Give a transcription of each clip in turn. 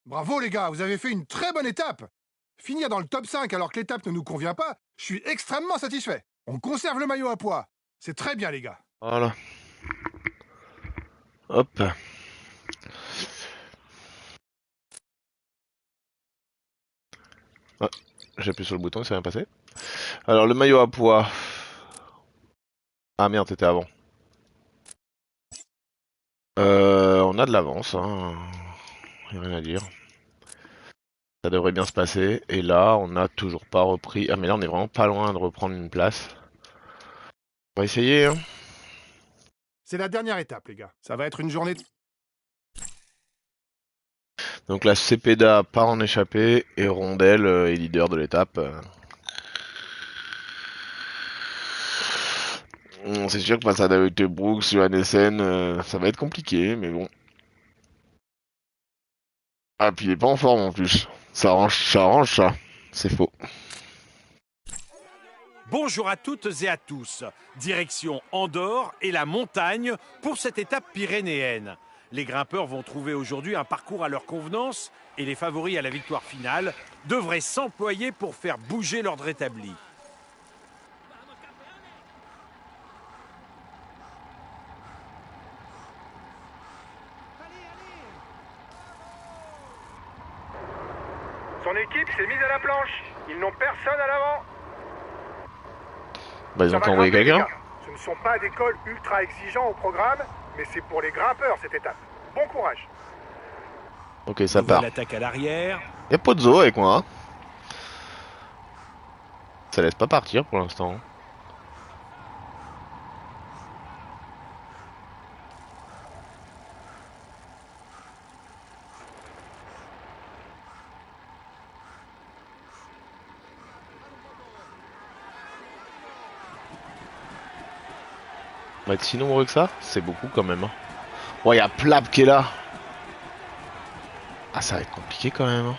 Bravo les gars, vous avez fait une très bonne étape. Finir dans le top 5 alors que l'étape ne nous convient pas, je suis extrêmement satisfait. On conserve le maillot à pois. C'est très bien les gars. Voilà. Hop. Ah, j'ai appuyé sur le bouton, il s'est rien passé. Alors le maillot à pois. Ah merde, c'était avant. On a de l'avance, hein. Y a rien à dire. Ça devrait bien se passer. Et là, on n'a toujours pas repris. Ah mais là, on est vraiment pas loin de reprendre une place. On va essayer, hein. C'est la dernière étape les gars. Ça va être une journée... Donc la Cepeda part en échappée et Rondel est leader de l'étape. C'est sûr que face à David Brooks, Johannessen, ça va être compliqué, mais bon. Ah, puis il est pas en forme en plus. Ça arrange ça. C'est faux. Bonjour à toutes et à tous. Direction Andorre et la montagne pour cette étape pyrénéenne. Les grimpeurs vont trouver aujourd'hui un parcours à leur convenance et les favoris à la victoire finale devraient s'employer pour faire bouger l'ordre établi. Son équipe s'est mise à la planche. Ils n'ont personne à l'avant. Bah ils ont qu'à envoyer quelqu'un. Ce ne sont pas des cols ultra exigeants au programme, mais c'est pour les grimpeurs cette étape. Bon courage. Ok, ça part. L'attaque à l'arrière. Y'a Pozzo avec moi. Ça laisse pas partir pour l'instant. On va être si nombreux que ça. C'est beaucoup quand même. Hein. Oh, y'a Plap qui est là. Ah, ça va être compliqué quand même. Hein.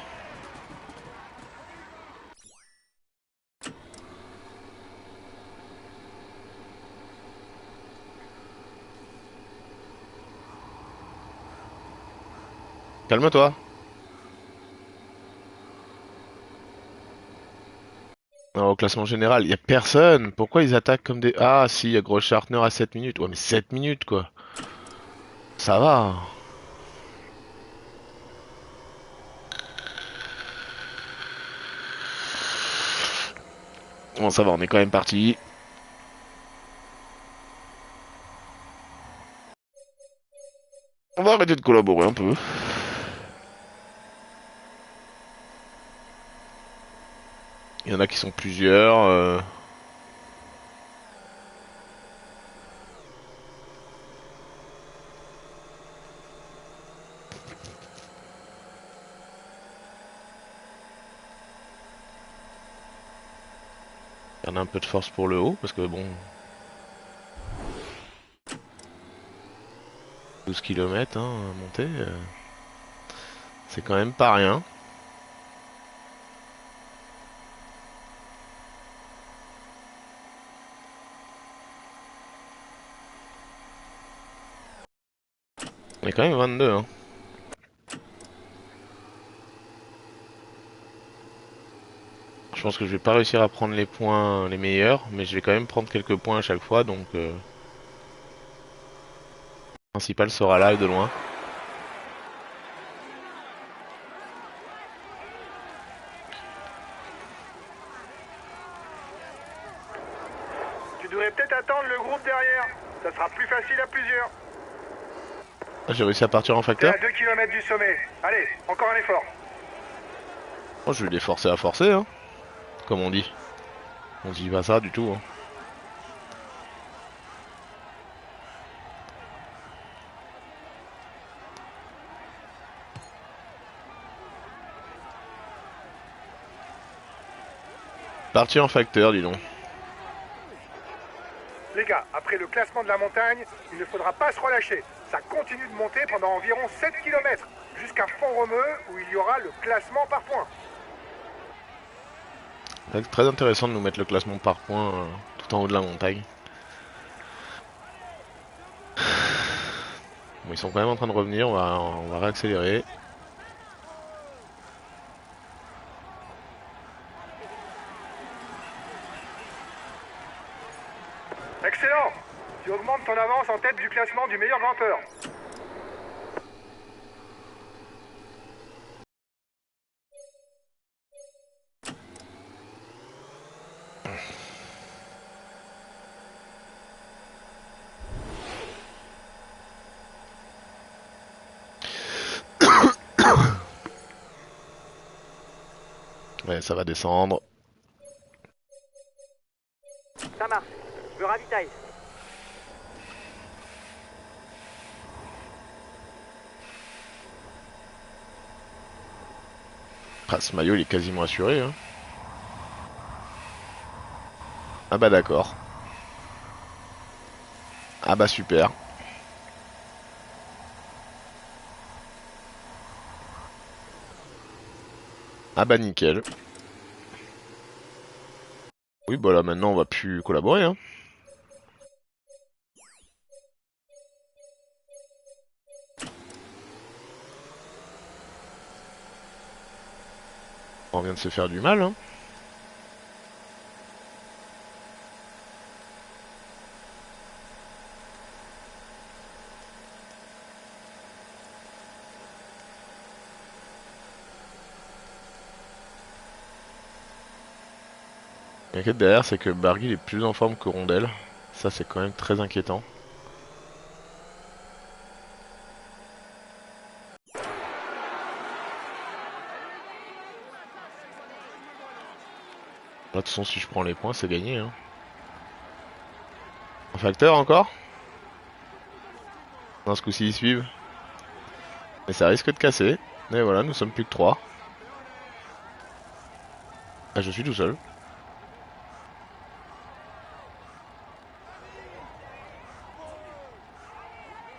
Calme-toi. Au classement général, y a personne. Pourquoi ils attaquent comme des... Ah, si, y a Gros Schartner à 7 minutes. Ouais, mais 7 minutes, quoi. Ça va. Bon, ça va, on est quand même parti. On va arrêter de collaborer un peu. Il y en a qui sont plusieurs. Il y en a un peu de force pour le haut, parce que bon... 12 km, hein, à monter, c'est quand même pas rien. On est quand même 22, hein. Je pense que je vais pas réussir à prendre les points les meilleurs, mais je vais quand même prendre quelques points à chaque fois, donc... le principal sera là et de loin. Tu devrais peut-être attendre le groupe derrière. Ça sera plus facile à plusieurs. Ah, j'ai réussi à partir en T'es facteur. à 2 km du sommet. Allez, encore un effort. Oh, je vais les forcer à forcer, hein. Comme on dit. On dit pas ça du tout, hein. Partir en facteur, dis donc. Les gars, après le classement de la montagne, il ne faudra pas se relâcher. Ça continue de monter pendant environ 7 km, jusqu'à Font-Romeu où il y aura le classement par points. C'est très intéressant de nous mettre le classement par points tout en haut de la montagne. Bon, ils sont quand même en train de revenir, on va réaccélérer. ton avance en tête du classement du meilleur grimpeur. Ouais, ça va descendre. Ça marche. Je ravitaille. Ah, ce maillot il est quasiment assuré. Hein. Ah bah d'accord. Ah bah super. Ah bah nickel. Oui bah là maintenant on va plus collaborer hein. On vient de se faire du mal hein. L'inquiète derrière c'est que Barguil est plus en forme que Rondelle. Ça c'est quand même très inquiétant. Là, de toute façon, si je prends les points, c'est gagné. Hein. Un facteur encore? Non, ce coup-ci, ils suivent. Mais ça risque de casser. Et voilà, nous sommes plus que 3. Ah, je suis tout seul.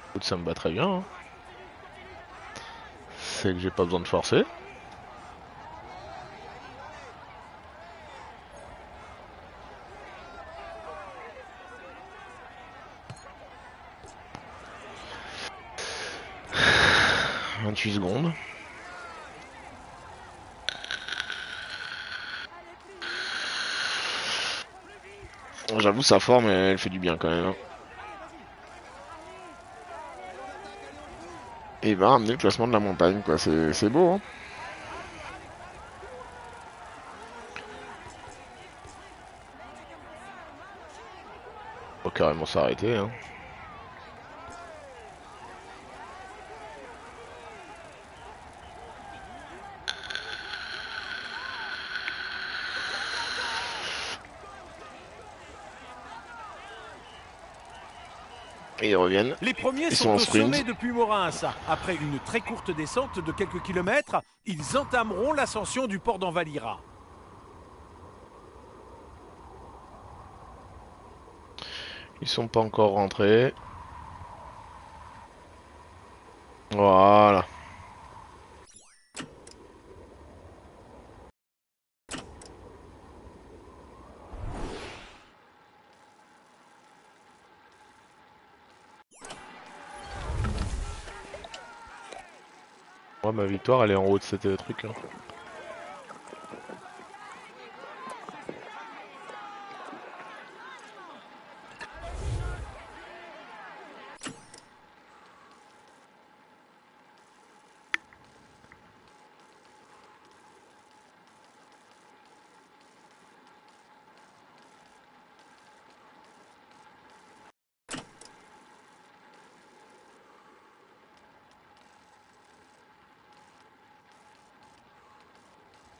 Écoute, ça me va très bien. Hein. C'est que j'ai pas besoin de forcer. « 28 secondes. J'avoue, sa forme, elle fait du bien quand même. Hein. Et il va ramener le classement de la montagne, quoi. C'est beau, hein. Faut carrément s'arrêter, hein. Et ils reviennent. Les premiers Ils sont sont en au sprint. sommet depuis Morins. Après une très courte descente de quelques kilomètres, ils entameront l'ascension du port d'Envalira. Ils sont pas encore rentrés. Voilà. Moi, ma victoire, elle est en haut de ce truc là.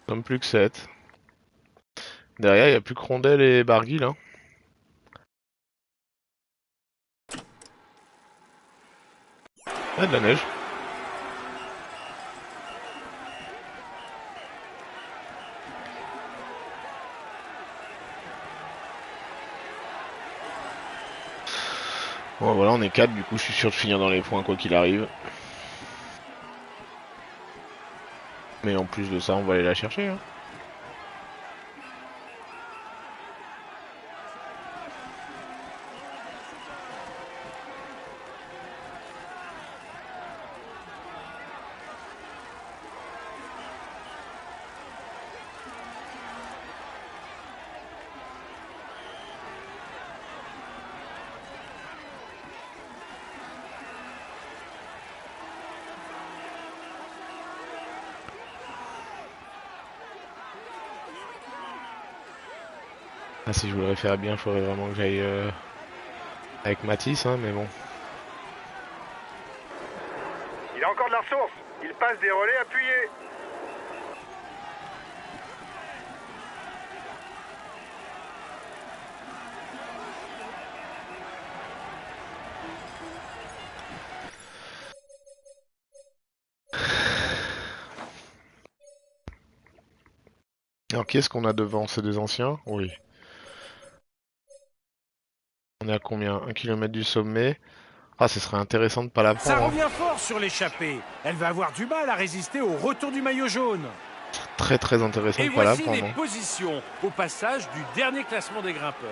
Comme plus que 7. Derrière, il n'y a plus que Rondelle et Barguil. Hein. Il y a de la neige. Bon, voilà, on est 4, du coup, je suis sûr de finir dans les points quoi qu'il arrive. Mais en plus de ça, on va aller la chercher. Hein. Ah, si je voudrais faire bien, il faudrait vraiment que j'aille avec Matisse, hein, mais bon. Il a encore de la ressource. Il passe des relais appuyés. Alors, qui est-ce qu'on a devant? C'est des anciens? Oui. On est à combien? 1 km du sommet. Ah, ce serait intéressant de pas la Ça prendre, hein. revient fort sur l'échappée. Elle va avoir du mal à résister au retour du maillot jaune. Très très intéressant Et de pas la voici les prendre, hein. positions au passage du dernier classement des grimpeurs.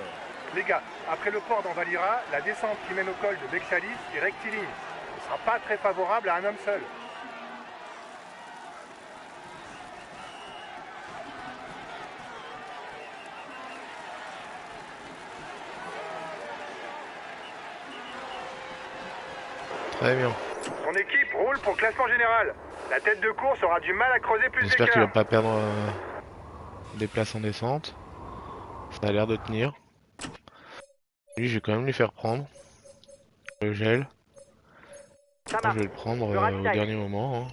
Les gars, après le port d'Envalira, la descente qui mène au col de Bexalis est rectiligne. Ce ne sera pas très favorable à un homme seul. Très bien. Son équipe roule pour le classement général. La tête de course aura du mal à creuser plus J'espère qu'il va d'écart. pas perdre des places en descente. Ça a l'air de tenir. Lui, je vais quand même lui faire prendre le gel. Ça Moi, je marche. vais le prendre Je au ravitaille. dernier moment, hein.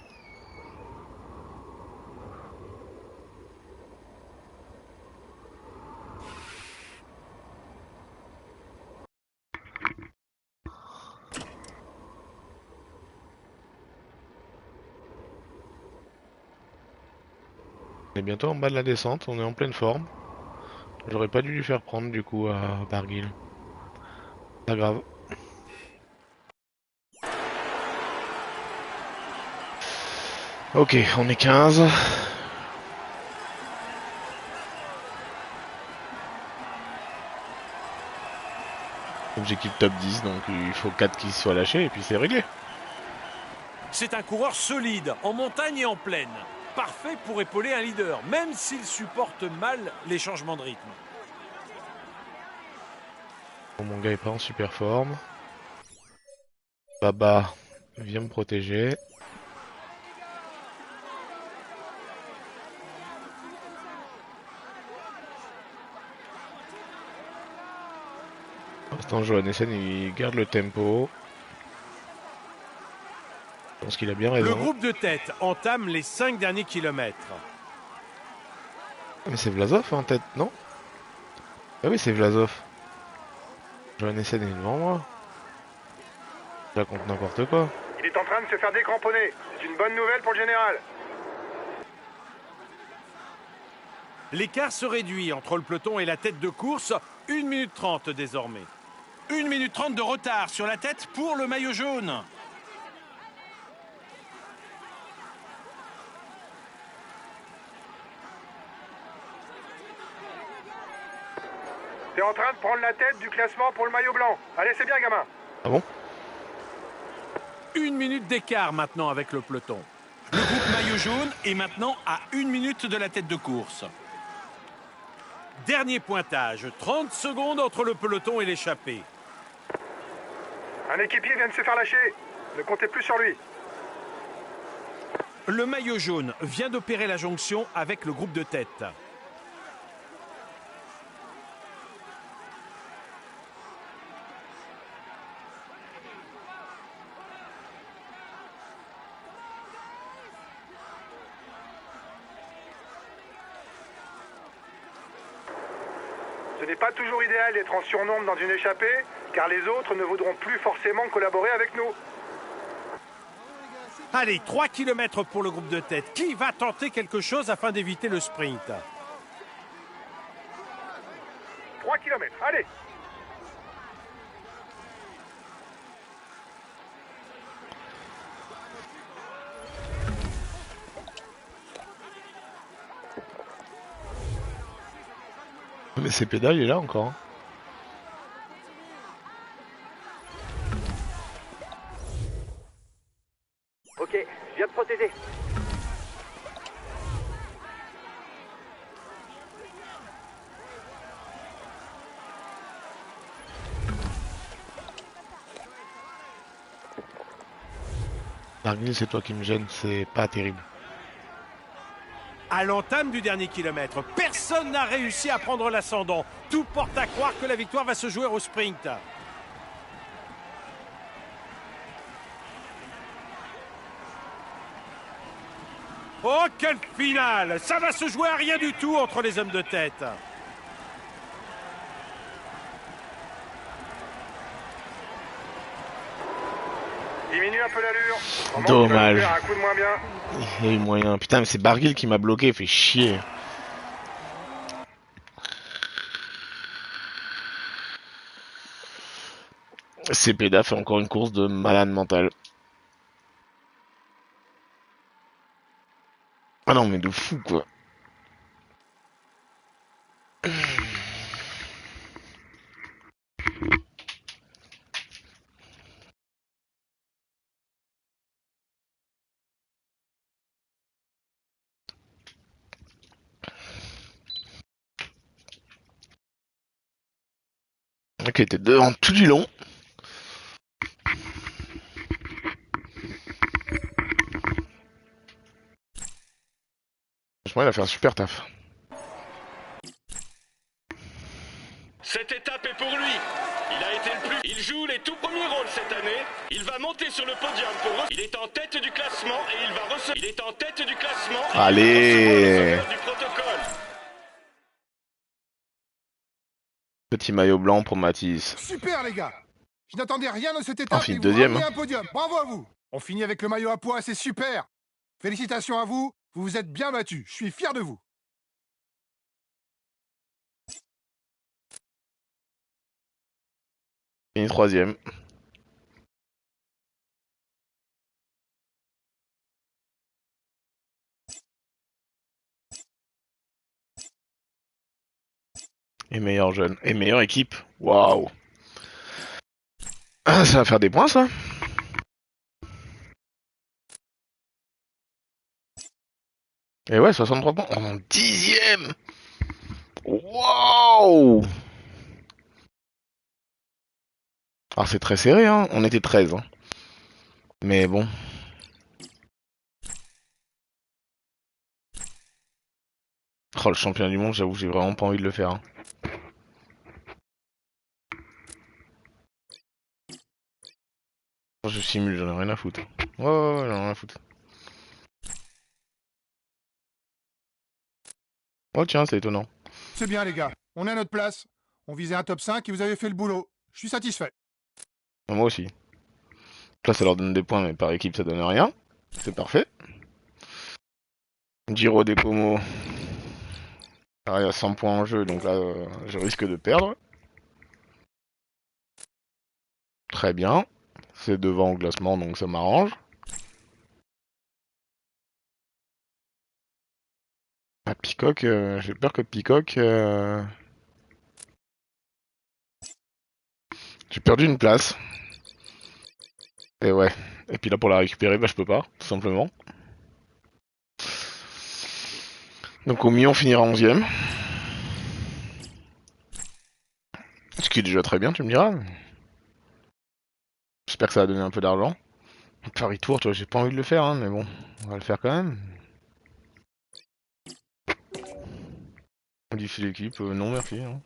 On est bientôt en bas de la descente, on est en pleine forme. J'aurais pas dû lui faire prendre du coup à Barguil. Pas grave. Ok, on est 15. Objectif top 10, donc il faut 4 qui soient lâchés et puis c'est réglé. C'est un coureur solide, en montagne et en plaine. Parfait pour épauler un leader, même s'il supporte mal les changements de rythme. Bon, mon gars est pas en super forme. Baba vient me protéger. Pour l'instant, Johannessen il garde le tempo. Je pense qu'il a bien Le raison. groupe de tête entame les 5 derniers kilomètres. Mais c'est Vlasov en tête, non? Ah oui, c'est Vlasov. Johannessen est devant moi. Je raconte n'importe quoi. Il est en train de se faire décramponner. C'est une bonne nouvelle pour le général. L'écart se réduit entre le peloton et la tête de course, 1 minute 30 désormais. 1 minute 30 de retard sur la tête pour le maillot jaune. T'es en train de prendre la tête du classement pour le maillot blanc. Allez, c'est bien, gamin. Ah bon? 1 minute d'écart maintenant avec le peloton. Le groupe maillot jaune est maintenant à 1 minute de la tête de course. Dernier pointage, 30 secondes entre le peloton et l'échappée. Un équipier vient de se faire lâcher. Ne comptez plus sur lui. Le maillot jaune vient d'opérer la jonction avec le groupe de tête. Ce n'est pas toujours idéal d'être en surnombre dans une échappée, car les autres ne voudront plus forcément collaborer avec nous. Allez, 3 km pour le groupe de tête. Qui va tenter quelque chose afin d'éviter le sprint? 3 km, allez. Mais c'est pédales, il est là encore, hein. Ok, je viens de protéger. Barguil, c'est toi qui me gêne, c'est pas terrible. À l'entame du dernier kilomètre, personne n'a réussi à prendre l'ascendant. Tout porte à croire que la victoire va se jouer au sprint. Oh, quelle finale! Ça va se jouer à rien du tout entre les hommes de tête. Diminue un peu l'allure. Dommage. Un coup de moins bien. Il y a eu moyen. Putain, mais c'est Barguil qui m'a bloqué, fait chier. Cepeda fait encore une course de malade mental. Ah non, mais de fou, quoi. Ok, était devant tout du long. Franchement, il a fait un super taf. Cette étape est pour lui. Il a été le plus. Il joue les tout premiers rôles cette année. Il va monter sur le podium pour. Il est en tête du classement et il va recevoir. Il est en tête du classement. Et Allez. il va recevoir du protocole. Petit maillot blanc pour Mathis. Super les gars. Je n'attendais rien de cette étape. On finit et vous deuxième, ramenez hein. un podium. Bravo à vous. On finit avec le maillot à pois, c'est super. Félicitations à vous. Vous vous êtes bien battus. Je suis fier de vous. Fini troisième. Et meilleur jeune. Et meilleure équipe. Waouh. Ah, ça va faire des points, ça. Et ouais, 63 points. On est en 10ème. Waouh. Alors c'est très serré, hein. On était 13. Hein. Mais bon. Oh, le champion du monde, j'avoue, j'ai vraiment pas envie de le faire. Hein. Je simule, j'en ai rien à foutre. Ouais, j'en ai rien à foutre. Oh tiens, c'est étonnant. C'est bien les gars. On est à notre place. On visait un top 5 et vous avez fait le boulot. Je suis satisfait. Moi aussi. Là, ça leur donne des points, mais par équipe, ça donne rien. C'est parfait. Giro des Como. Il y a 100 points en jeu, donc là, je risque de perdre. Très bien. C'est devant au classement, donc ça m'arrange. Ah, Peacock, j'ai peur que Peacock... J'ai perdu une place. Et ouais. Et puis là, pour la récupérer, bah je peux pas, tout simplement. Donc au mieux, on finira 11ème. Ce qui est déjà très bien, tu me diras. J'espère que ça va donner un peu d'argent. Paris Tour, toi, j'ai pas envie de le faire, hein, mais bon, on va le faire quand même. Modifie l'équipe, non merci. Hein.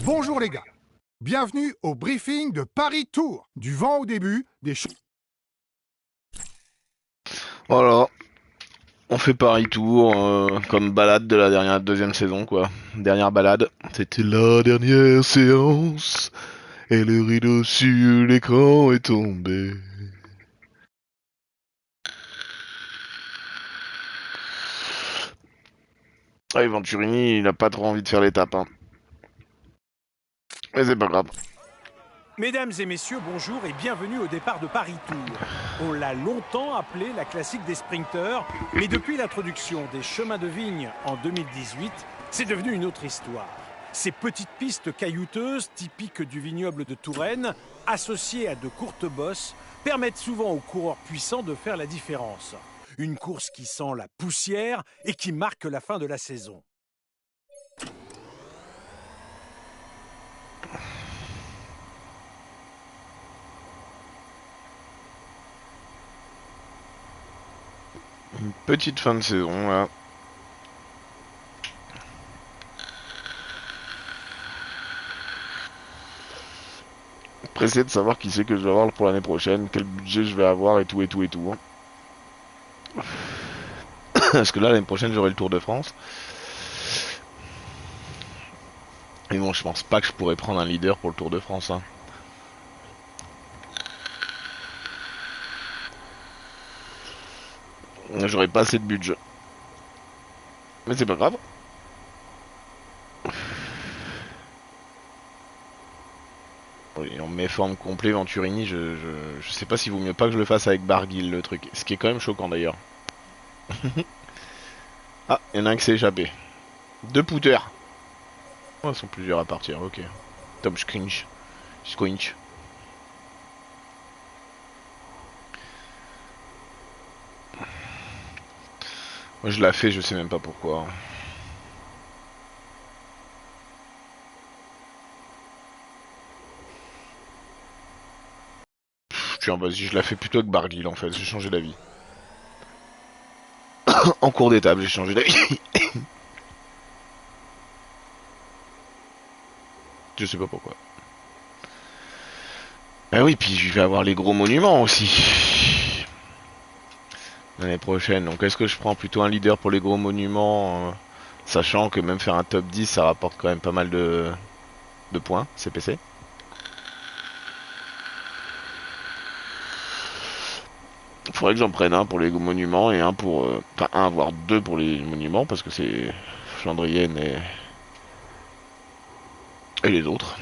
Bonjour les gars. Bienvenue au briefing de Paris Tour. Du vent au début, des choses. Voilà. On fait Paris Tour, comme balade de la deuxième saison, quoi. Dernière balade. C'était la dernière séance. Et le rideau sur l'écran est tombé. Ah, Venturini, il a pas trop envie de faire l'étape, hein. Mais c'est pas grave. Mesdames et messieurs, bonjour et bienvenue au départ de Paris Tour. On l'a longtemps appelé la classique des sprinteurs, mais depuis l'introduction des chemins de vigne en 2018, c'est devenu une autre histoire. Ces petites pistes caillouteuses, typiques du vignoble de Touraine, associées à de courtes bosses, permettent souvent aux coureurs puissants de faire la différence. Une course qui sent la poussière et qui marque la fin de la saison. Une petite fin de saison là. Pressé de savoir qui c'est que je vais avoir pour l'année prochaine, quel budget je vais avoir et tout et tout et tout. Parce que là l'année prochaine j'aurai le Tour de France. Et bon, je pense pas que je pourrais prendre un leader pour le Tour de France. Hein. J'aurais pas assez de budget. Mais c'est pas grave. Et en méforme complet Venturini, je sais pas s'il vaut mieux pas que je le fasse avec Barguil le truc. Ce qui est quand même choquant d'ailleurs. Ah, il y en a un qui s'est échappé. Deux pouteurs. Oh, ils sont plusieurs à partir, ok. Tom Squinch. Squinch. Moi je l'ai fait, je sais même pas pourquoi. Tiens, vas-y, je la fais plutôt avec Barguil en fait, j'ai changé d'avis. En cours d'étape, j'ai changé d'avis. Je sais pas pourquoi. Ah oui, puis je vais avoir les gros monuments aussi. L'année prochaine. Donc est-ce que je prends plutôt un leader pour les gros monuments sachant que même faire un top 10 ça rapporte quand même pas mal de points CPC. Faudrait que j'en prenne un pour les monuments et un pour... Enfin un voire deux pour les monuments parce que c'est Flandrienne et les autres.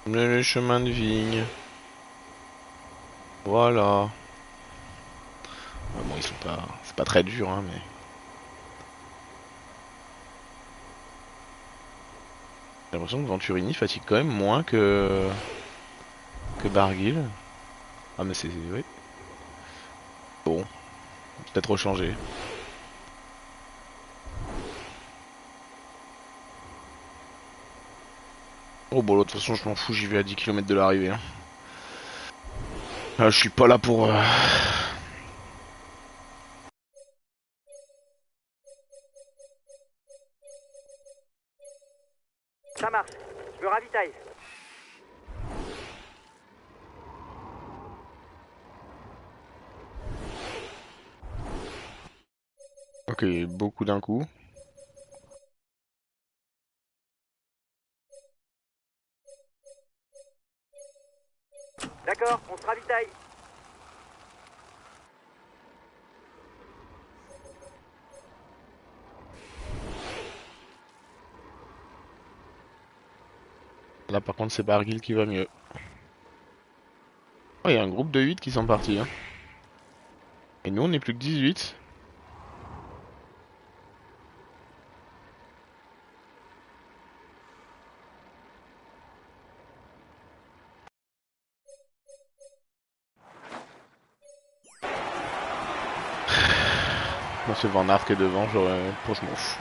Le chemin de vigne. Voilà. Bon, ils sont pas... C'est pas très dur, hein, mais... J'ai l'impression que Venturini fatigue quand même moins que Barguil. Ah mais c'est... Oui. Bon. Peut-être rechanger. Oh bon, de toute façon je m'en fous, j'y vais à 10 km de l'arrivée. Hein. Ah, je suis pas là pour... Ça marche, je me ravitaille. Ok, beaucoup d'un coup. D'accord, on se ravitaille. Là par contre c'est Barguil qui va mieux. Oh, il y a un groupe de 8 qui sont partis. Hein. Et nous on est plus que 18. Moi c'est Van Aert qui est devant, je m'en fous.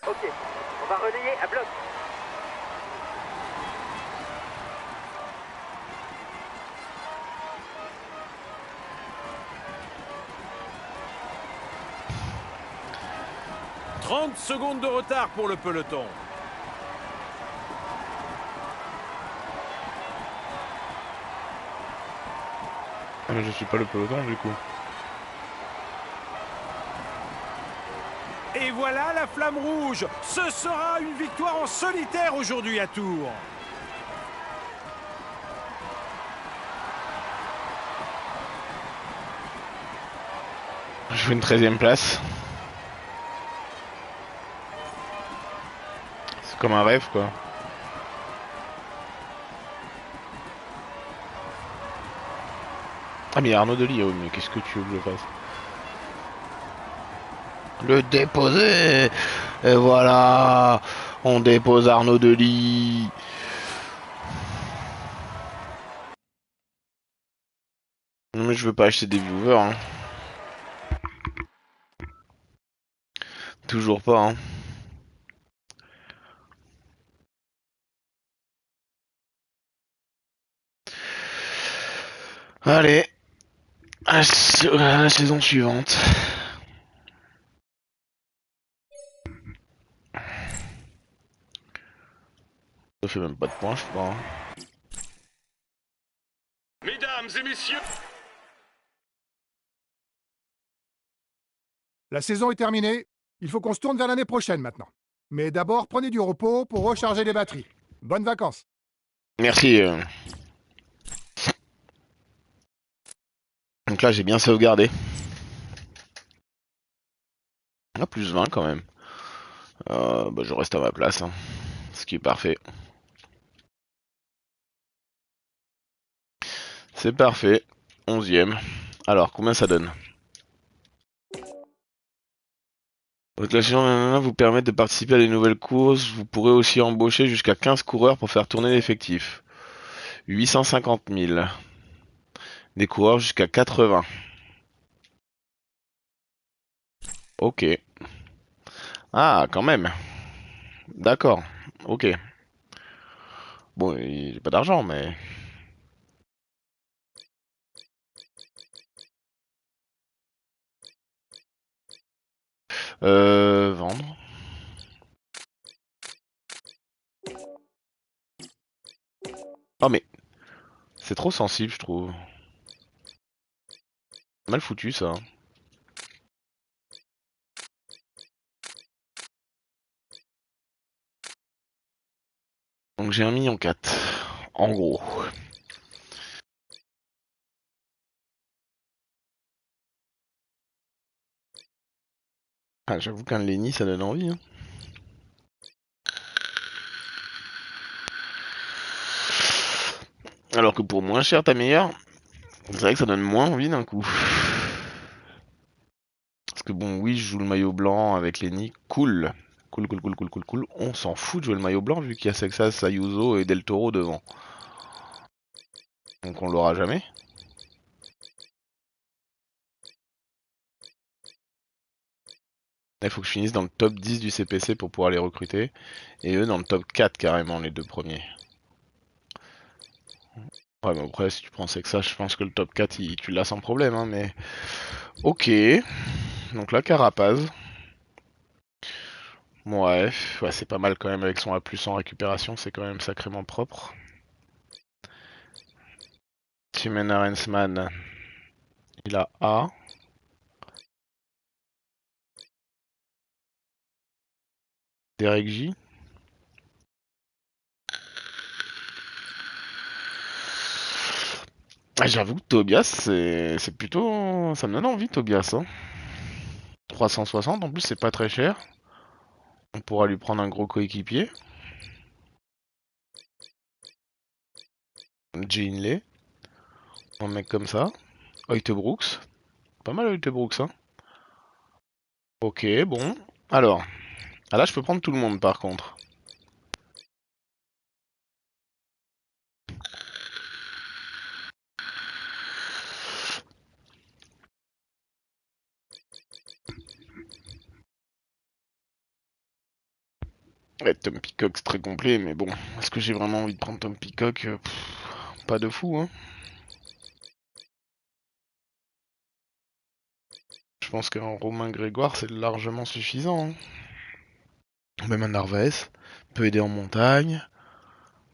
Ok, on va relayer à bloc. « 30 secondes de retard pour le peloton. Ah mais je suis pas le peloton du coup. Et voilà la flamme rouge. Ce sera une victoire en solitaire aujourd'hui à Tours. Je veux une 13e place. C'est comme un rêve, quoi. Ah mais il y a Arnaud Delis, oh, mais qu'est-ce que tu veux que je fasse? Le déposer. Et voilà. On dépose Arnaud Delis. Non mais je veux pas acheter des viewers, hein. Toujours pas, hein. Allez. À la saison suivante. Ça fait même pas de points, je crois. Hein. Mesdames et messieurs, La saison est terminée. Il faut qu'on se tourne vers l'année prochaine maintenant. Mais d'abord, prenez du repos pour recharger les batteries. Bonnes vacances. Merci. Donc là, j'ai bien sauvegardé. Ah, plus 20 quand même. Bah, je reste à ma place. Hein. Ce qui est parfait. C'est parfait. 11e. Alors, combien ça donne? Votre classement vous permet de participer à des nouvelles courses. Vous pourrez aussi embaucher jusqu'à 15 coureurs pour faire tourner l'effectif. 850 000. Des coureurs jusqu'à 80. Ok. Ah, quand même. D'accord. Ok. Bon, j'ai pas d'argent, mais... Vendre. Oh, mais... C'est trop sensible, je trouve. Mal foutu, ça. Donc j'ai 1,4 million. En gros. Ah, j'avoue qu'un Lenny, ça donne envie. Hein. Alors que pour moins cher, ta meilleure, c'est vrai que ça donne moins envie d'un coup. Parce que bon, oui, je joue le maillot blanc avec Lenny. Cool. Cool, cool, cool, cool, cool, cool. On s'en fout de jouer le maillot blanc vu qu'il y a Sexas, Ayuso et Del Toro devant. Donc on l'aura jamais. Il faut que je finisse dans le top 10 du CPC pour pouvoir les recruter. Et eux dans le top 4 carrément, les deux premiers. Ouais, mais après, si tu prends Sexas, je pense que le top 4, tu l'as sans problème. Hein, mais... Ok. Donc là, Carapaz. Ouais, c'est pas mal quand même avec son A+ en récupération, c'est quand même sacrément propre. Timen Arensman, il a A. Derek J. Ah, j'avoue que Tobias, c'est plutôt... Ça me donne envie, Tobias. Hein. 360, en plus, c'est pas très cher. On pourra lui prendre un gros coéquipier. Jay Inley. Un mec comme ça. Hoyte Brooks. Pas mal Hoyte Brooks, hein. Ok, bon. Alors. Ah là, je peux prendre tout le monde, par contre. Ouais, Tom Peacock c'est très complet, mais bon, est-ce que j'ai vraiment envie de prendre Tom Peacock pas de fou, hein. Je pense qu'un Romain Grégoire, c'est largement suffisant. Hein. Même un Narvaez peut aider en montagne.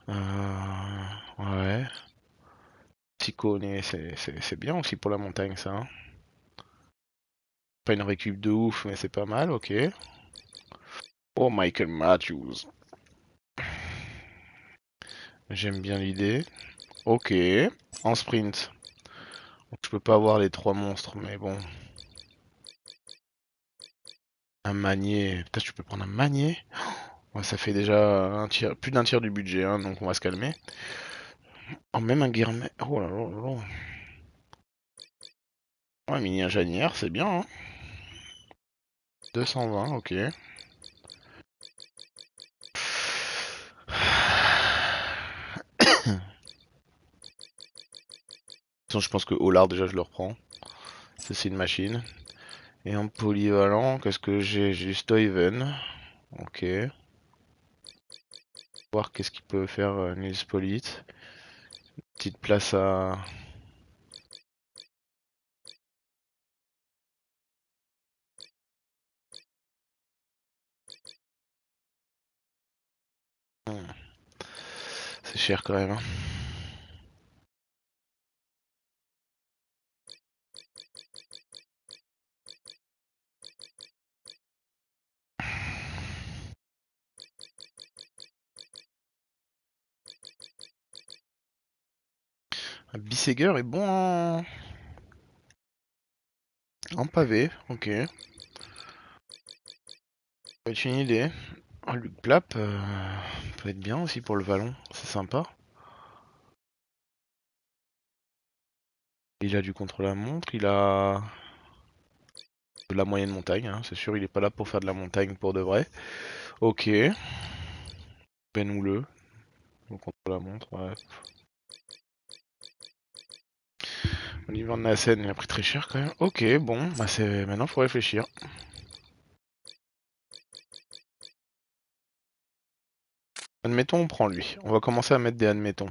Ouais. Ticone, c'est bien aussi pour la montagne, ça. Hein. Pas une récup de ouf, mais c'est pas mal, ok. Oh, Michael Matthews. J'aime bien l'idée. Ok. En sprint. Donc, je peux pas avoir les 3 monstres, mais bon. Un Magnier. Putain, tu peux prendre un Magnier. Ouais, ça fait déjà un tiers, plus d'un tiers du budget, hein, donc on va se calmer. Oh, même un Guermet. Oh là là là là. Ouais, mini ingénieur, c'est bien, hein. 220, ok. Je pense que Hollard, déjà, je le reprends. Ça, c'est une machine. Et en polyvalent, qu'est-ce que j'ai? J'ai du Stuyven. Ok. Voir qu'est-ce qu'il peut faire Nils Polite. Petite place à... C'est cher quand même, hein. Bisseger est bon en pavé, ok. Ça peut être une idée. Un Luc Plap peut être bien aussi pour le vallon, c'est sympa. Il a du contre-la-montre, il a de la moyenne montagne, hein, c'est sûr, il est pas là pour faire de la montagne pour de vrai. Ok. Ben Houleux, le contre-la-montre, ouais. Oliver Nassen, il a pris très cher quand même. Ok, bon, bah c'est maintenant faut réfléchir. Admettons, on prend lui. On va commencer à mettre des admettons.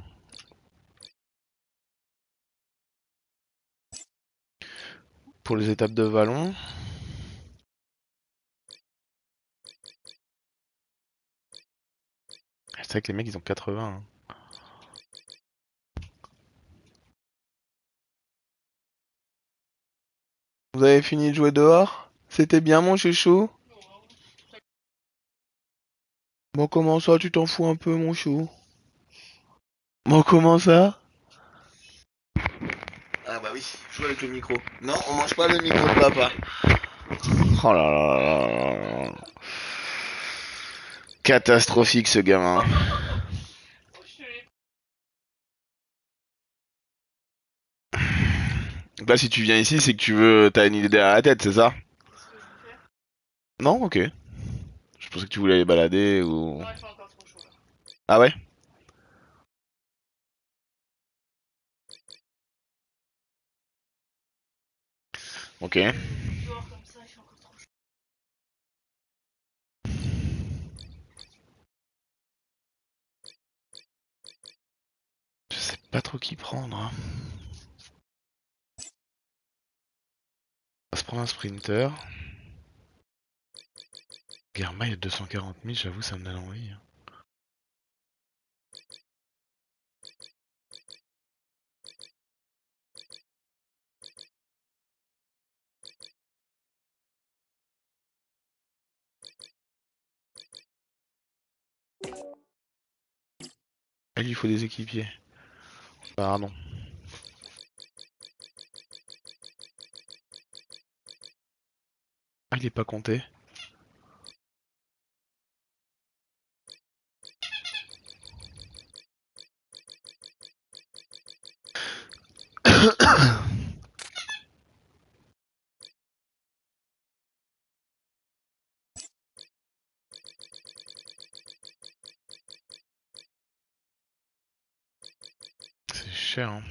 Pour les étapes de vallon. C'est vrai que les mecs ils ont 80. Hein. Vous avez fini de jouer dehors? C'était bien mon chouchou? Bon comment ça tu t'en fous un peu mon chou? Bon comment ça? Ah bah oui, joue avec le micro. Non, on mange pas le micro de papa. Oh là là là là là. Catastrophique ce gamin. Donc là si tu viens ici c'est que tu veux... T'as une idée derrière la tête, c'est ça? Non, ok. Je pensais que tu voulais aller balader ou... Non, il fait encore trop chaud là. Ah ouais? Ok. Dehors comme ça, il fait encore trop chaud. Je sais pas trop qui prendre. Hein. On va se prendre un sprinter. Guerma, il y a 240 000, j'avoue, ça me donne envie. Hein. Ah, il faut des équipiers. Pardon. Ah, il est pas compté. C'est cher, hein.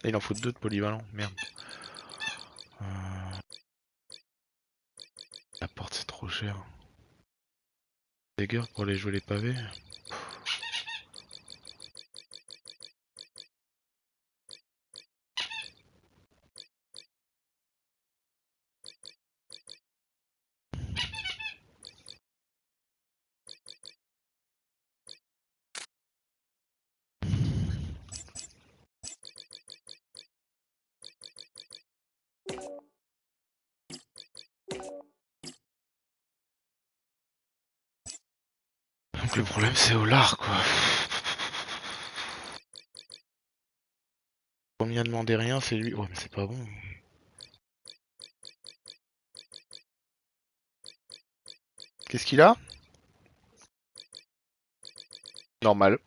Ah, il en faut deux de polyvalents, merde. La porte, c'est trop cher. Dagger pour aller jouer les pavés. Donc le problème c'est au lard quoi. Comme il a demandé rien, c'est lui. Ouais mais c'est pas bon. Qu'est-ce qu'il a? Normal.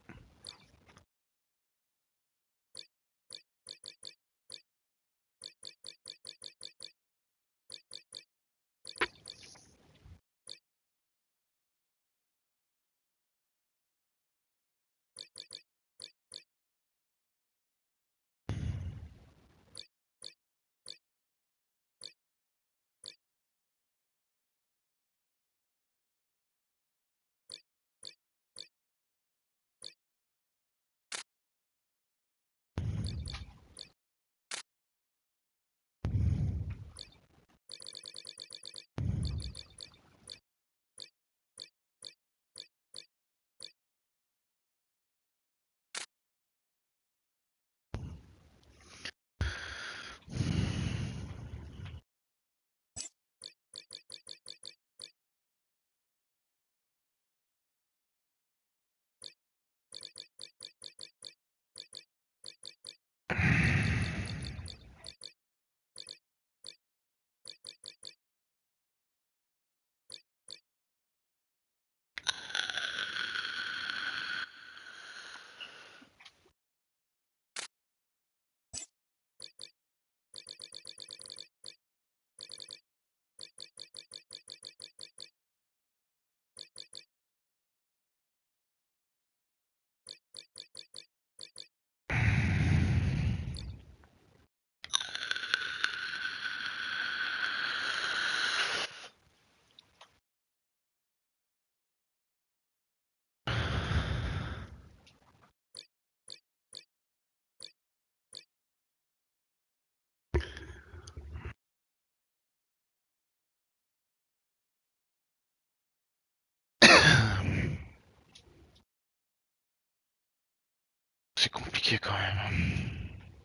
C'est compliqué quand même.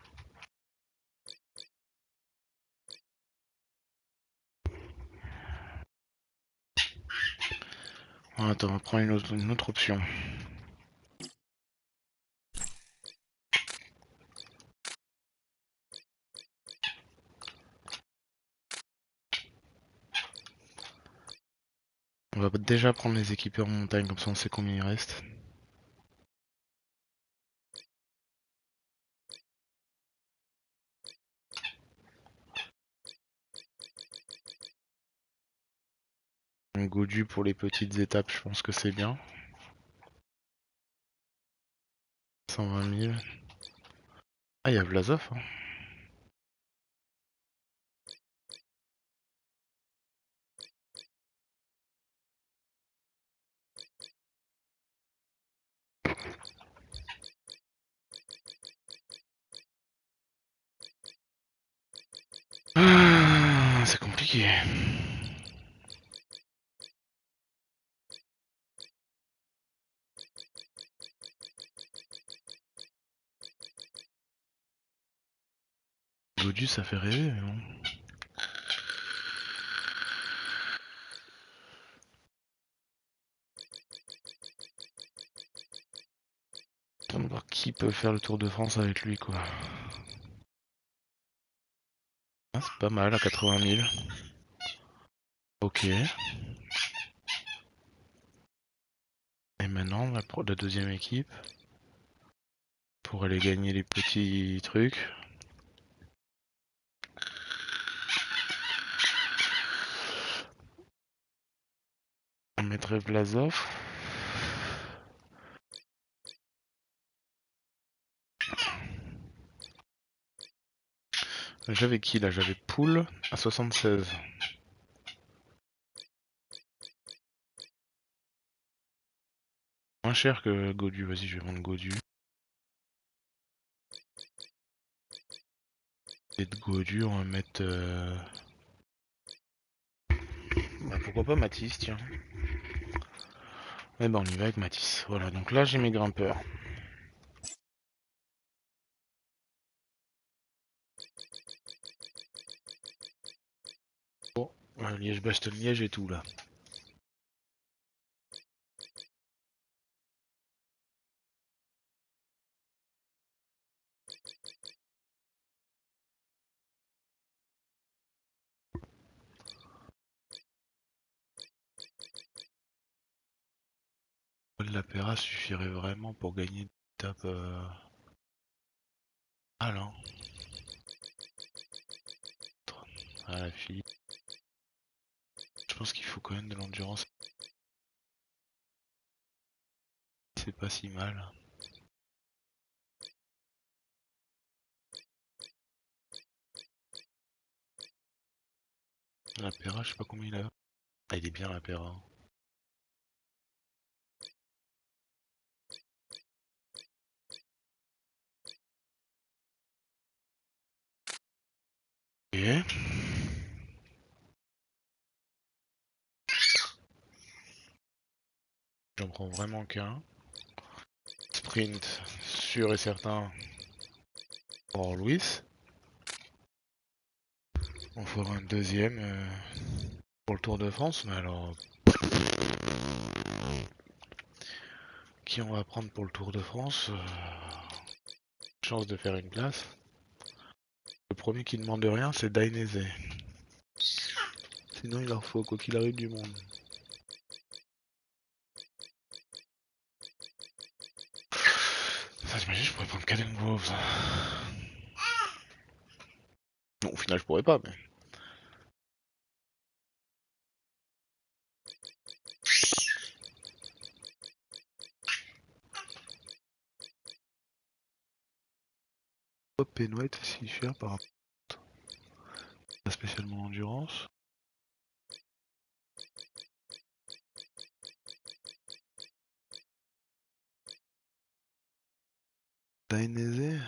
Attends, on va prendre une autre option. On va déjà prendre les équipeurs en montagne, comme ça on sait combien il reste. Un Godu pour les petites étapes, je pense que c'est bien. 120 000. Ah, il y a Vlasov. Hein. Ah, c'est compliqué. Godu, ça fait rêver, mais bon. Attends de voir qui peut faire le Tour de France avec lui, quoi. Ah, c'est pas mal, à 80 000. Ok. Et maintenant, la deuxième équipe. Pour aller gagner les petits trucs. On mettrait Vlasov. J'avais qui là? J'avais Poul à 76. Moins cher que Godu, vas-y je vais vendre Godu. Et de Godu on va mettre... Bah pourquoi pas Matisse, tiens. Eh ben on y va avec Matisse. Voilà, donc là j'ai mes grimpeurs. Bon, Liège-Bastogne-Liège et tout là. L'Apéra suffirait vraiment pour gagner une étape. Ah non. Ah la fille. Je pense qu'il faut quand même de l'endurance. C'est pas si mal. L'Apéra, je sais pas combien il a. Ah, il est bien l'Apéra. Ok. J'en prends vraiment qu'un. Sprint sûr et certain pour Louis. On fera un deuxième pour le Tour de France, mais alors qui on va prendre pour le Tour de France? Chance de faire une place. Le premier qui demande rien, c'est Dainese. Sinon il leur faut quoi qu'il arrive du monde. Ça t'imagines, je pourrais prendre Caden Groves. Bon, au final je pourrais pas, mais... Hop, Penway est si cher par rapport à spécialement l'endurance. Dainese.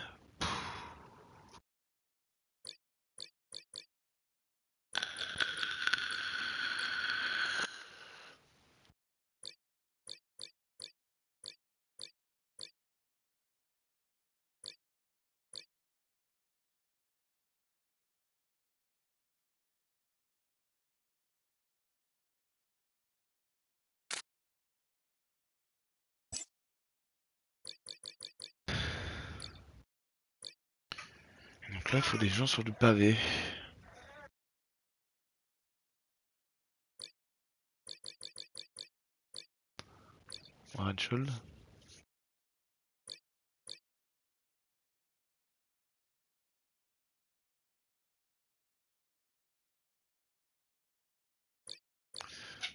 Donc là, il faut des gens sur le pavé. Rachel.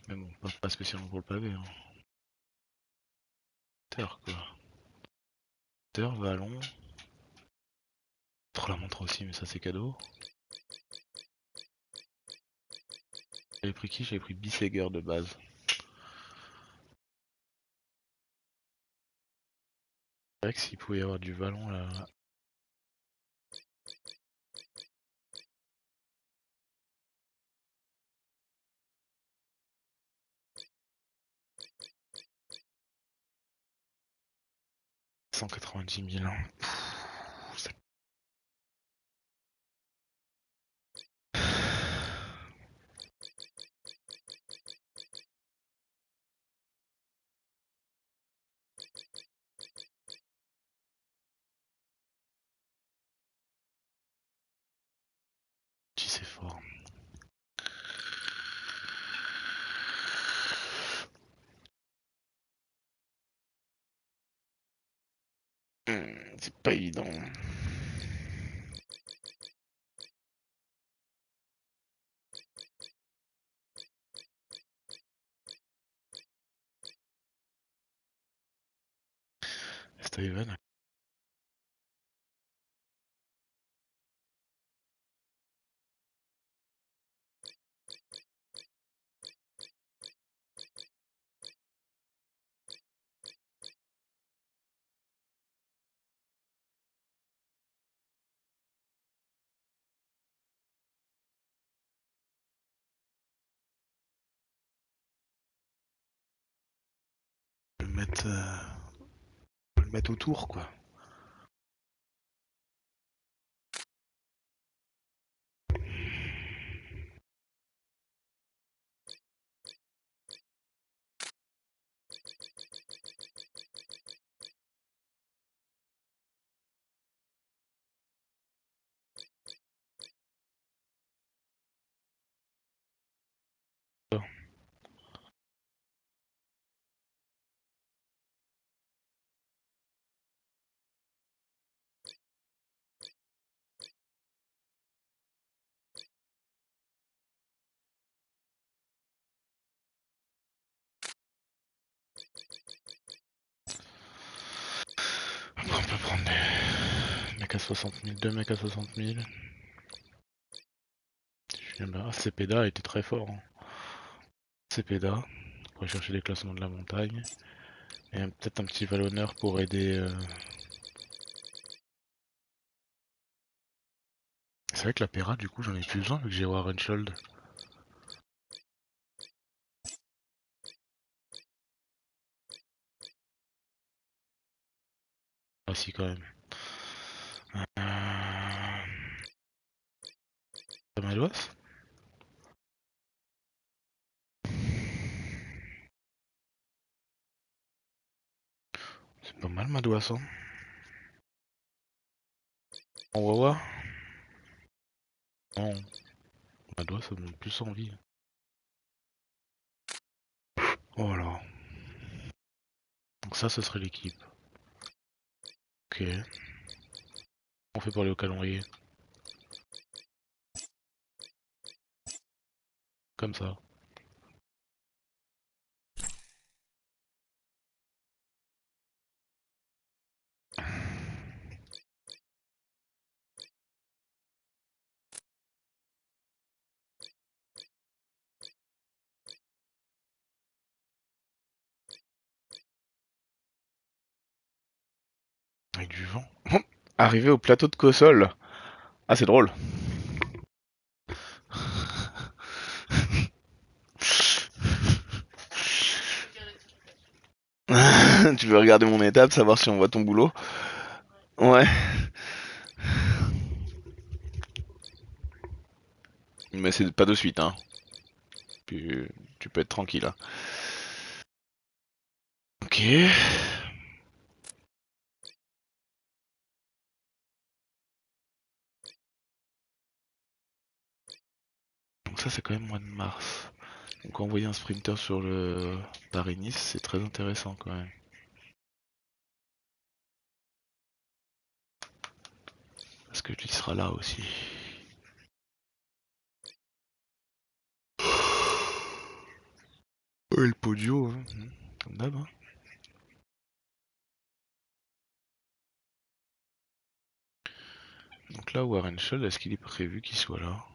Mais bon, pas spécialement pour le pavé. Hein. Terre quoi. Terre, Vallon. Trop la montre aussi, mais ça c'est cadeau. J'avais pris qui? J'avais pris Bisseger de base. C'est vrai que s'il pouvait y avoir du Vallon là... 190 000 ans. Si c'est fort. C'est pas évident. Steven. Je vais le mettre autour quoi. mec à 60 000, 2 mecs à 60 000. Cepeda était très fort. Hein. Cepeda, pour chercher les classements de la montagne. Et peut-être un petit vallonneur pour aider. C'est vrai que la Pera, du coup, j'en ai plus besoin vu que j'ai Warenshold. Ah si, quand même. Madois. C'est pas mal Madois, hein. En Wawa. Non. Madois, ça me donne plus envie. Voilà. Donc ça, ce serait l'équipe. Ok. On fait pour aller au calendrier. Comme ça. Avec du vent. Arrivé au plateau de Cossol. Ah, c'est drôle. Tu veux regarder mon étape, savoir si on voit ton boulot? Ouais. Mais c'est pas de suite, hein. Tu peux être tranquille. Hein. Ok. Donc ça, c'est quand même mois de mars. Donc envoyer un sprinter sur le Paris-Nice, c'est très intéressant quand même. Parce que lui sera là aussi. Et le podio, hein. Comme d'hab. Hein. Donc là, Warren Shull, est-ce qu'il est prévu qu'il soit là?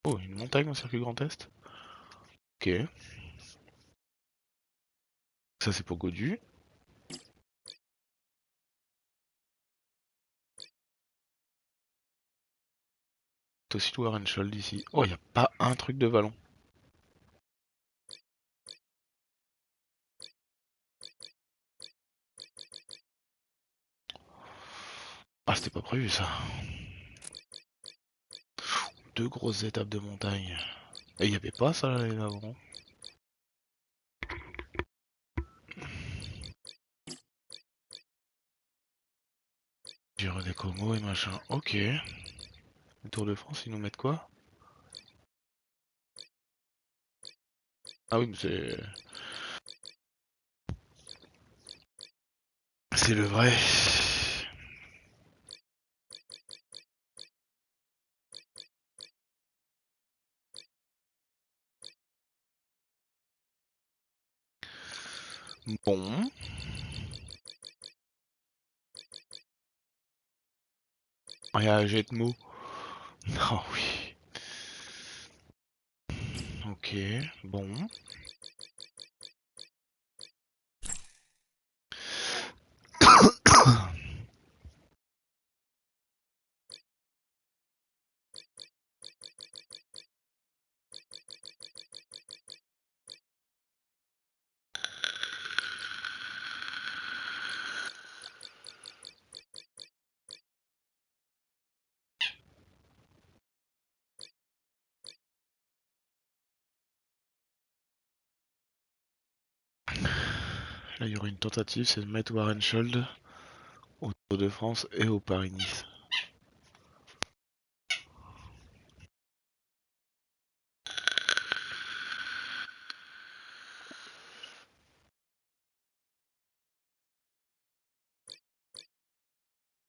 Oh, une montagne au circuit Grand Est? Ok. Ça, c'est pour Godu. C'est aussi le Warren Shull d'ici. Oh, y a pas un truc de vallon. Ah, c'était pas prévu ça. 2 grosses étapes de montagne. Et y avait pas ça l'année d'avant. Giro des Como et machin. Ok. Le Tour de France, ils nous mettent quoi? Ah oui, mais c'est... C'est le vrai. Bon. Il y a Jetmo. Ah oui. Ok, bon. Là, il y aurait une tentative, c'est de mettre Warren Shold au Tour de France et au Paris-Nice.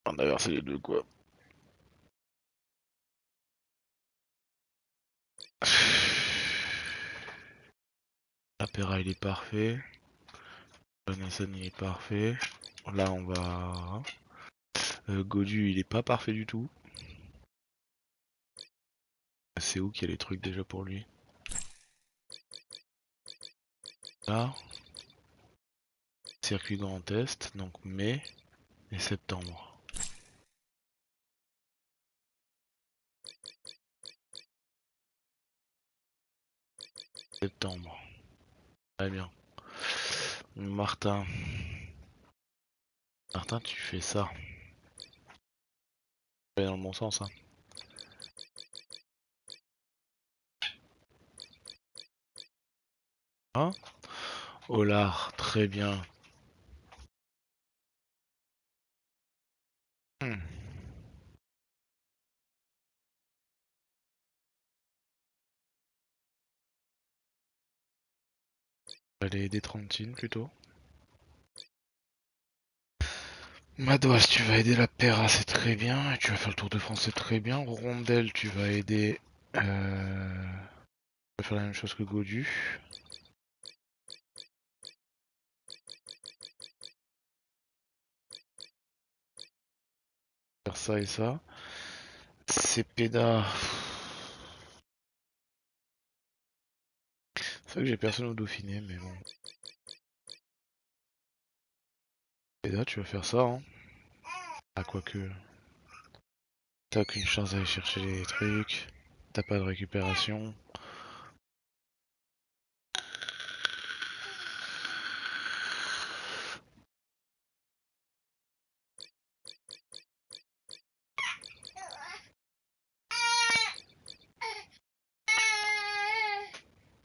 On a versé les deux, quoi. Pera il est parfait. Jonathan il est parfait. Là on va... Godu il est pas parfait du tout. C'est où qu'il y a les trucs déjà pour lui? Là. Circuit Grand Est, donc mai et septembre. Septembre. Très bien. Martin. Martin, tu fais ça. Tu vas dans le bon sens, hein. Hein? Olar, très bien. Hmm. Je vais aller aider Trentine plutôt. Madoise, tu vas aider la Pera, c'est très bien. Et tu vas faire le Tour de France, c'est très bien. Rondelle, tu vas aider. Tu vas faire la même chose que Godu. Faire ça et ça. Cepeda. C'est vrai que j'ai personne au Dauphiné, mais bon. Cepeda, tu vas faire ça, hein. Ah, quoique. T'as aucune chance d'aller chercher les trucs. T'as pas de récupération.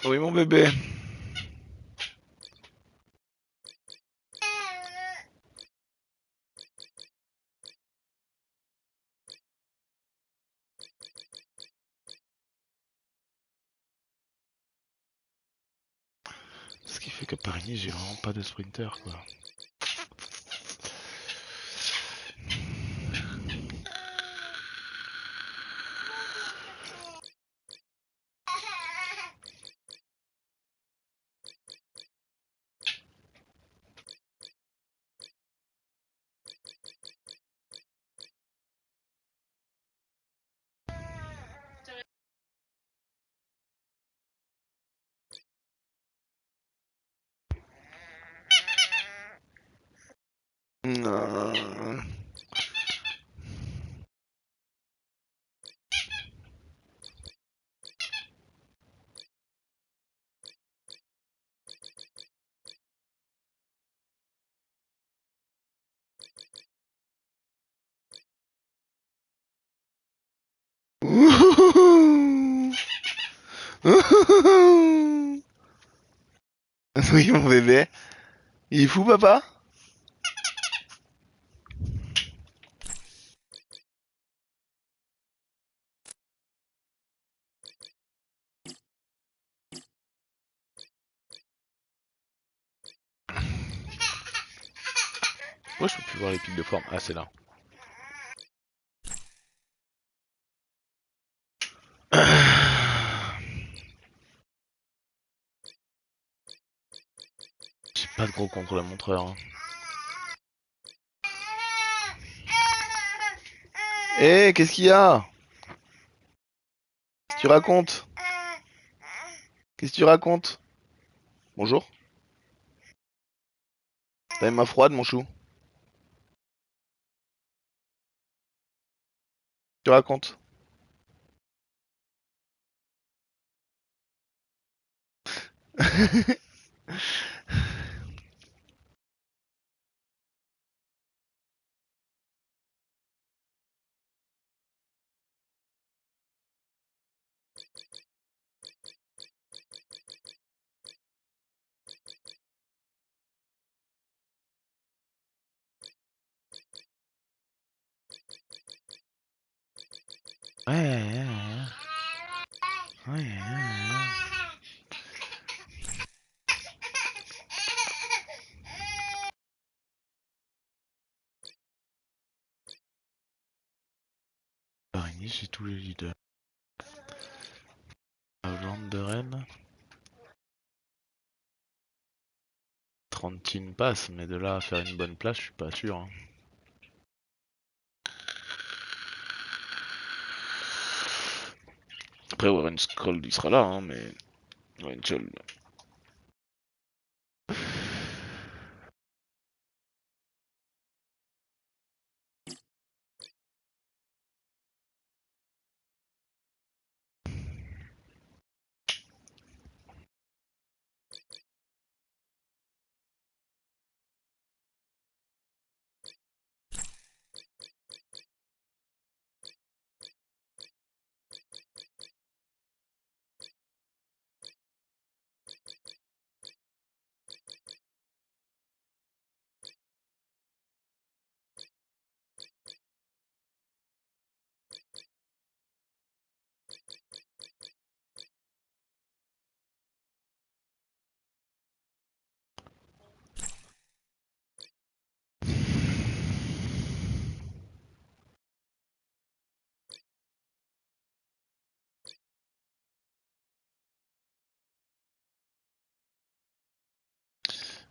Oui, mon bébé. Ce qui fait qu'à Paris, j'ai vraiment pas de sprinter, quoi. Non. Oui, mon bébé. Il est fou, papa? Moi, je peux plus voir les pics de forme. Ah, c'est là. J'ai pas de gros contrôle à montreur. Hein. Eh, qu'est-ce qu'il y a? Qu'est-ce que tu racontes? Qu'est-ce que tu racontes? Bonjour. T'as une main froide, mon chou? Tu racontes? Ouais. Ouais. Paris, j'ai tous les leaders. La Vente de Rennes. 30 teams passe, mais de là à faire une bonne place, je suis pas sûr. Hein. Après, Warren Scroll il sera là, hein, mais Warren Scroll.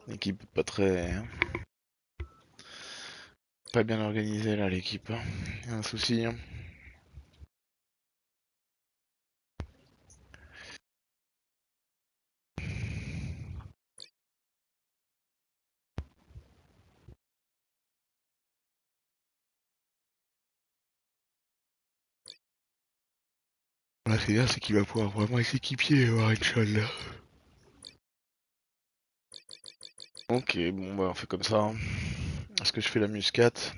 L'équipe pas très... Pas bien organisée là, l'équipe. Y a un souci. Hein. Là, c'est bien, c'est qu'il va pouvoir vraiment s'équipier, Warren Scroll. Ok, bon bah on fait comme ça. Hein. Est-ce que je fais la muscate?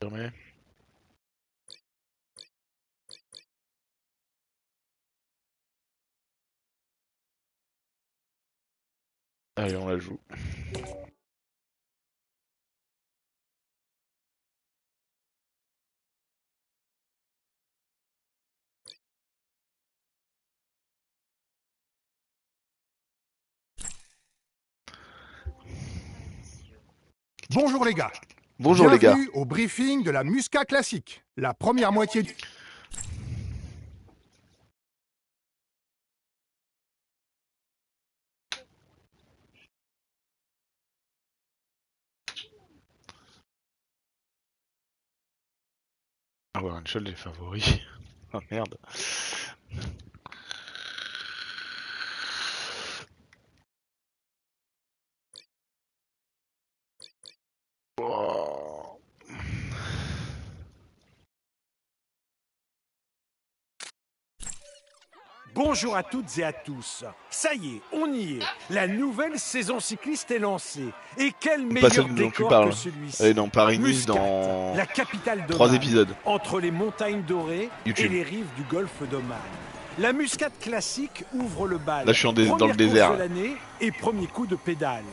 Fermé. Allez, on la joue. Bonjour les gars. Bonjour les gars. Bienvenue au briefing de la Musca Classique. La première moitié du... Ah, Warren Scroll est favori. Oh merde. Oh. Bonjour à toutes et à tous. Ça y est, on y est. La nouvelle saison cycliste est lancée. Et quel Pas celle meilleur dont tu décor parles. que celui-ci. Elle est dans Paris-Nice Muscat, dans la capitale 3 d'Oman, épisodes. entre les montagnes dorées YouTube. et les rives du golfe d'Oman. La muscade classique ouvre le bal. Là, je suis dans le Première désert. course de l'année et premier coup de pédale.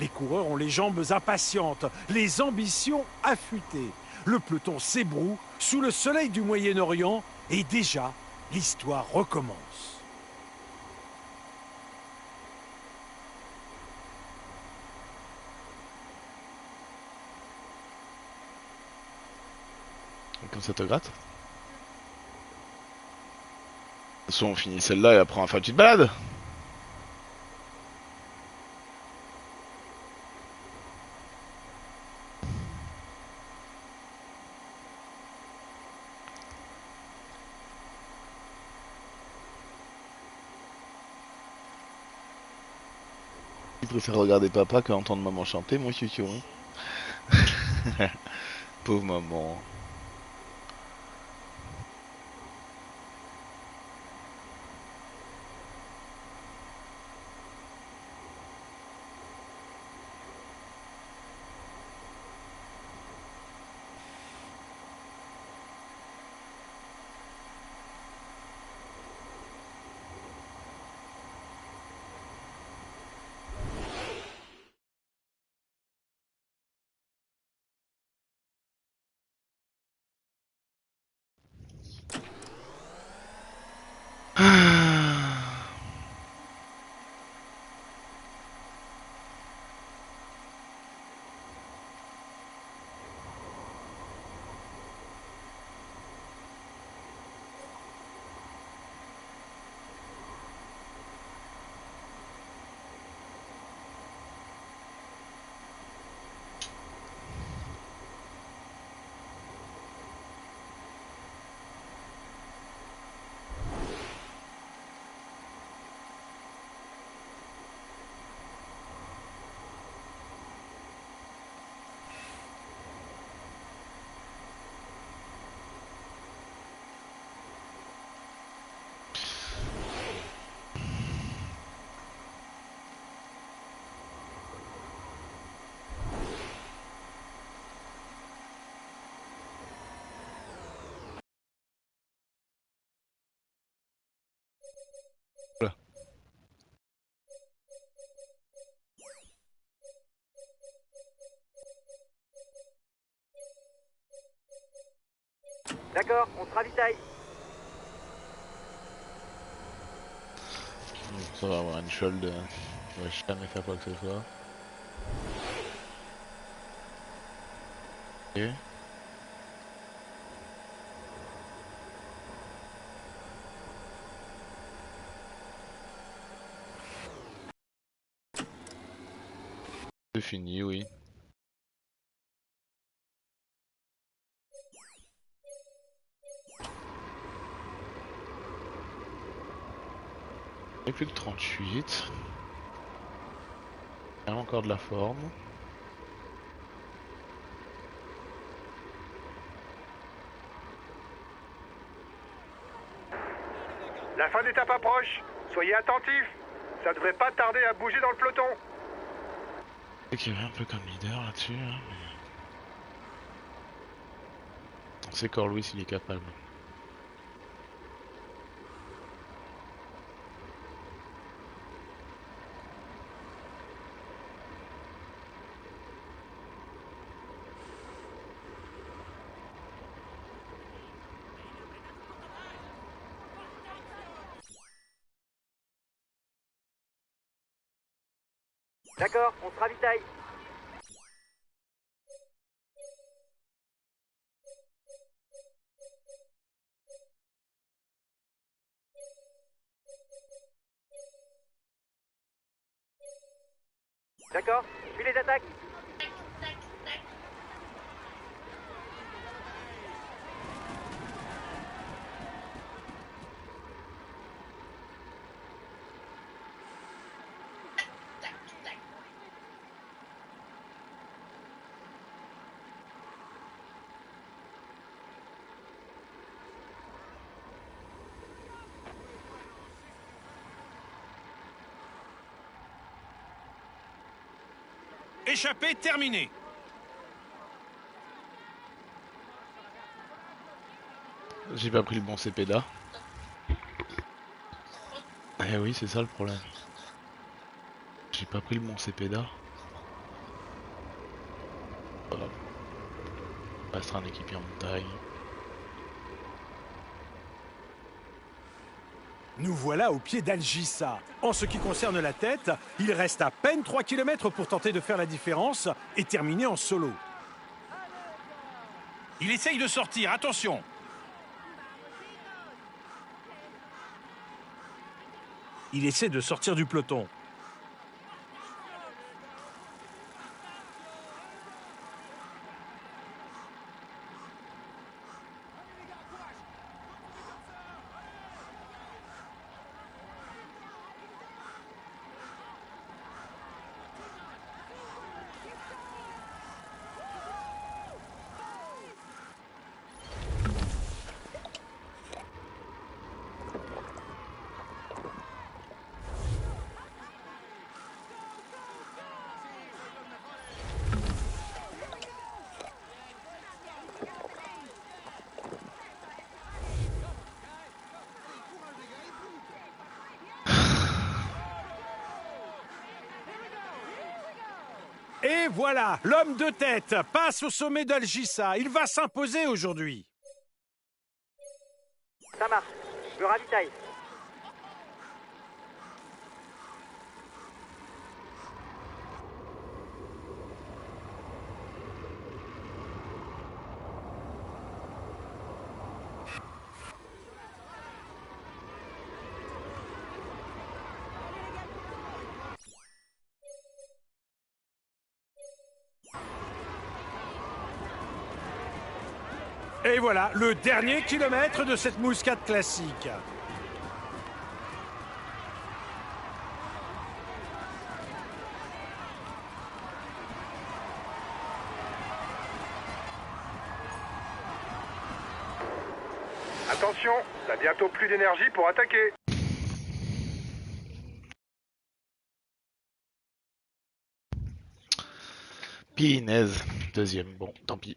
Les coureurs ont les jambes impatientes, les ambitions affûtées. Le peloton s'ébroue sous le soleil du Moyen-Orient et déjà, l'histoire recommence. Comme ça te gratte. De toute façon, on finit celle-là et après on va faire une petite balade. Je préfère regarder papa que entendre maman chanter, moi chouchou. Hein. Pauvre maman. D'accord, on se ravitaille. Ça va avoir une shoal de... On va jamais faire quoi que ce soit. Ok. C'est fini, oui. Et plus de 38. Il y a encore de la forme. La fin d'étape approche. Soyez attentifs. Ça devrait pas tarder à bouger dans le peloton. C'est qu'il y avait un peu comme leader là-dessus, hein, mais... On sait qu'Orlouis il est capable. D'accord, on se ravitaille. D'accord, je suis les attaques. Échappée terminée. J'ai pas pris le bon CPDA. Eh oui, c'est ça le problème. J'ai pas pris le bon CPDA. Voilà. On restera un équipier en montagne. Nous voilà au pied d'Algissa. En ce qui concerne la tête, il reste à peine 3 km pour tenter de faire la différence et terminer en solo. Il essaye de sortir, attention. Il essaie de sortir du peloton. Et voilà, l'homme de tête passe au sommet d'Algissa. Il va s'imposer aujourd'hui. Ça marche, je me ravitaille. Et voilà, le dernier kilomètre de cette mouscade classique. Attention, t'as bientôt plus d'énergie pour attaquer. Pinaise, deuxième, bon, tant pis.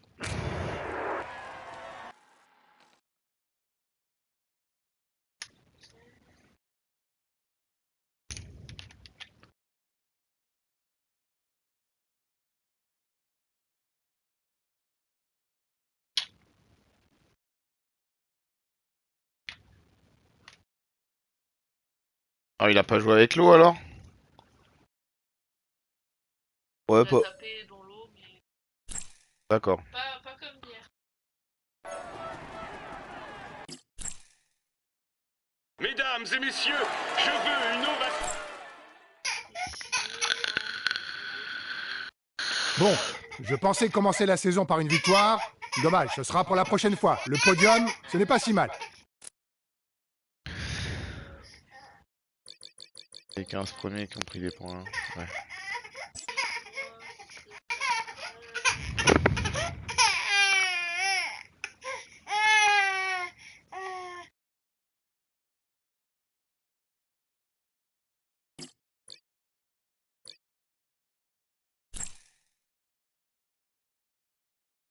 Ah, il a pas joué avec l'eau alors? Ouais, On pas. a tapé dans l'eau, mais D'accord. pas comme hier. Mesdames et messieurs, je veux une ovation. Bon, je pensais commencer la saison par une victoire. Dommage, ce sera pour la prochaine fois. Le podium, ce n'est pas si mal. Les 15 premiers qui ont pris des points. Ouais.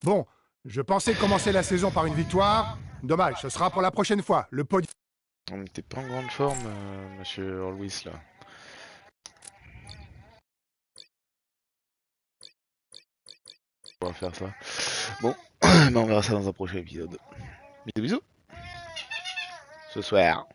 Bon, je pensais commencer la saison par une victoire. Dommage, ce sera pour la prochaine fois. Le podium. On n'était pas en grande forme, monsieur Orluis là. On va faire ça. Bon, on verra ça dans un prochain épisode. Bisous bisous. Ce soir.